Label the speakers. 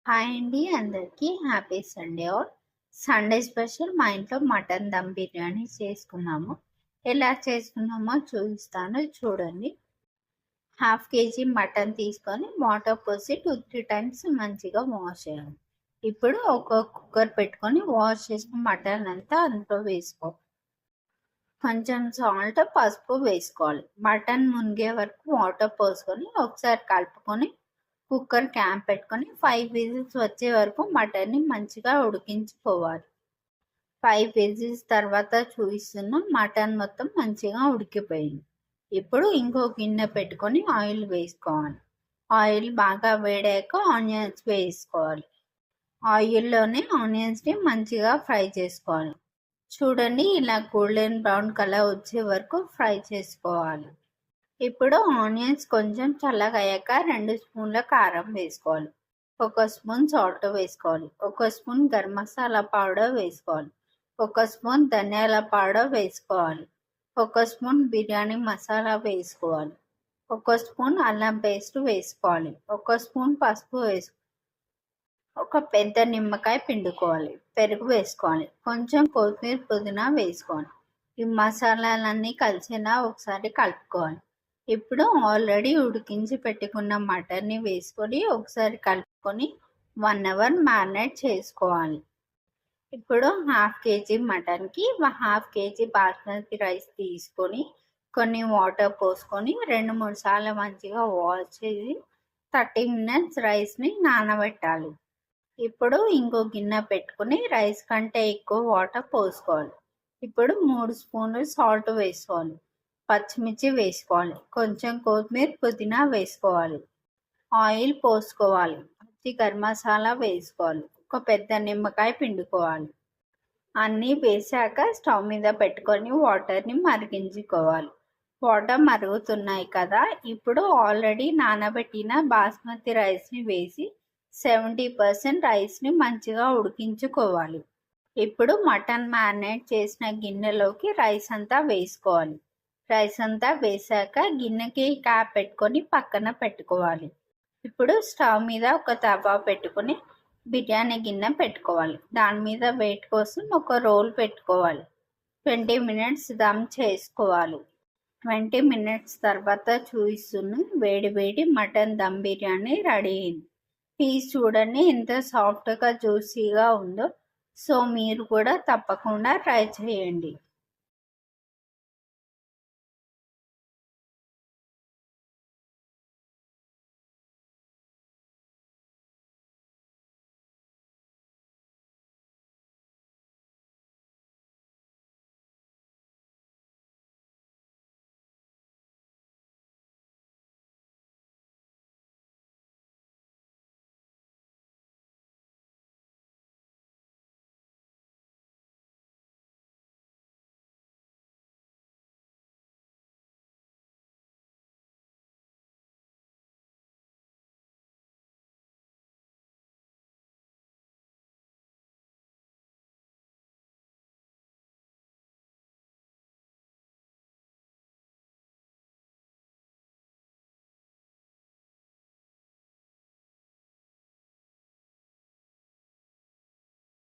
Speaker 1: Hi అండి, అందరికీ happy Sunday all. Sunday special మా ఇంట్లో మటన్ దమ్ బిర్యానీ చేసుకున్నాము. ఎలా చేసుకున్నామో చూపిస్తాను, చూడండి. 1/2 kg మటన్ తీసుకొని వాటర్ పోసి 2-3 టైమ్స్ మంచిగా వాష్ చేయాలి. ఇప్పుడు ఒక కుక్కర్ పెట్టుకొని వాష్ చేసిన మటన్ అంతా అందులో వేసుకోవాలి. కొంచెం సాల్ట్, పసుపు వేసుకోవాలి. మటన్ మునిగే వరకు వాటర్ పోసుకొని ఒకసారి కలుపుకొని కుక్కర్ క్యాప్ పెట్టుకొని 5 విజిల్స్ వచ్చే వరకు మటన్ని మంచిగా ఉడికించుకోవాలి. 5 విజిల్స్ తర్వాత చూపిస్తున్న మటన్ మొత్తం మంచిగా ఉడికిపోయింది. ఇప్పుడు ఇంకో గిన్నె పెట్టుకొని ఆయిల్ వేసుకోవాలి. ఆయిల్ బాగా వేడాక ఆనియన్స్ వేసుకోవాలి. ఆయిల్లోనే ఆనియన్స్ని మంచిగా ఫ్రై చేసుకోవాలి. చూడండి, ఇలా గోల్డెన్ బ్రౌన్ కలర్ వచ్చే వరకు ఫ్రై చేసుకోవాలి. ఇప్పుడు ఆనియన్స్ కొంచెం చల్లగా అయ్యాక 2 స్పూన్ల కారం వేసుకోవాలి. 1 స్పూన్ సాల్ట్ వేసుకోవాలి. 1 స్పూన్ గరం మసాలా పౌడర్ వేసుకోవాలి. 1 స్పూన్ ధనియాల పౌడర్ వేసుకోవాలి. 1 స్పూన్ బిర్యానీ మసాలా వేసుకోవాలి. 1 స్పూన్ అల్లం పేస్ట్ వేసుకోవాలి. 1 స్పూన్ పసుపు వేసుకోవాలి. ఒక పెద్ద నిమ్మకాయ పిండుకోవాలి. పెరుగు వేసుకోవాలి. కొంచెం కొత్తిమీర, పుదీనా వేసుకోవాలి. ఈ మసాలాలన్నీ కలిసేలా ఒకసారి కలుపుకోవాలి. ఇప్పుడు ఆల్రెడీ ఉడికించి పెట్టుకున్న మటన్ని వేసుకొని ఒకసారి కలుపుకొని 1 అవర్ మ్యారినేట్ చేసుకోవాలి. ఇప్పుడు 1/2 kg మటన్కి 1/2 kg బాస్మతి రైస్ తీసుకొని కొన్ని వాటర్ పోసుకొని 2-3 సార్లు మంచిగా వాష్ చేసి 30 మినిట్స్ రైస్ని నానబెట్టాలి. ఇప్పుడు ఇంకో గిన్నె పెట్టుకుని రైస్ కంటే ఎక్కువ వాటర్ పోసుకోవాలి. ఇప్పుడు 3 స్పూన్లు సాల్ట్ వేసుకోవాలి. పచ్చిమిర్చి వేసుకోవాలి. కొంచెం కొత్తిమీర, పుదీనా వేసుకోవాలి. ఆయిల్ పోసుకోవాలి. పచ్చి గరం మసాలా వేసుకోవాలి. ఒక పెద్ద నిమ్మకాయ పిండుకోవాలి. అన్నీ వేసాక స్టవ్ మీద పెట్టుకొని వాటర్ని మరిగించుకోవాలి. వాటర్ మరుగుతున్నాయి కదా, ఇప్పుడు ఆల్రెడీ నానబెట్టిన బాస్మతి రైస్ని వేసి 70% రైస్ని మంచిగా ఉడికించుకోవాలి. ఇప్పుడు మటన్ మ్యారినేట్ చేసిన గిన్నెలోకి రైస్ అంతా వేసుకోవాలి. రైస్ అంతా వేసాక గిన్నెకి క్యాప్ పెట్టుకొని పక్కన పెట్టుకోవాలి. ఇప్పుడు స్టవ్ మీద ఒక తవా పెట్టుకొని బిర్యానీ గిన్నె పెట్టుకోవాలి. దాని మీద వెయిట్ కోసం ఒక రోల్ పెట్టుకోవాలి. 20 మినిట్స్ దమ్ చేసుకోవాలి. 20 మినిట్స్ తర్వాత చూపిస్తున్న వేడి వేడి మటన్ దమ్ బిర్యానీ రెడీ అయింది. పీస్ చూడండి ఎంత సాఫ్ట్గా జ్యూసీగా ఉందో. సో మీరు కూడా తప్పకుండా ట్రై చేయండి.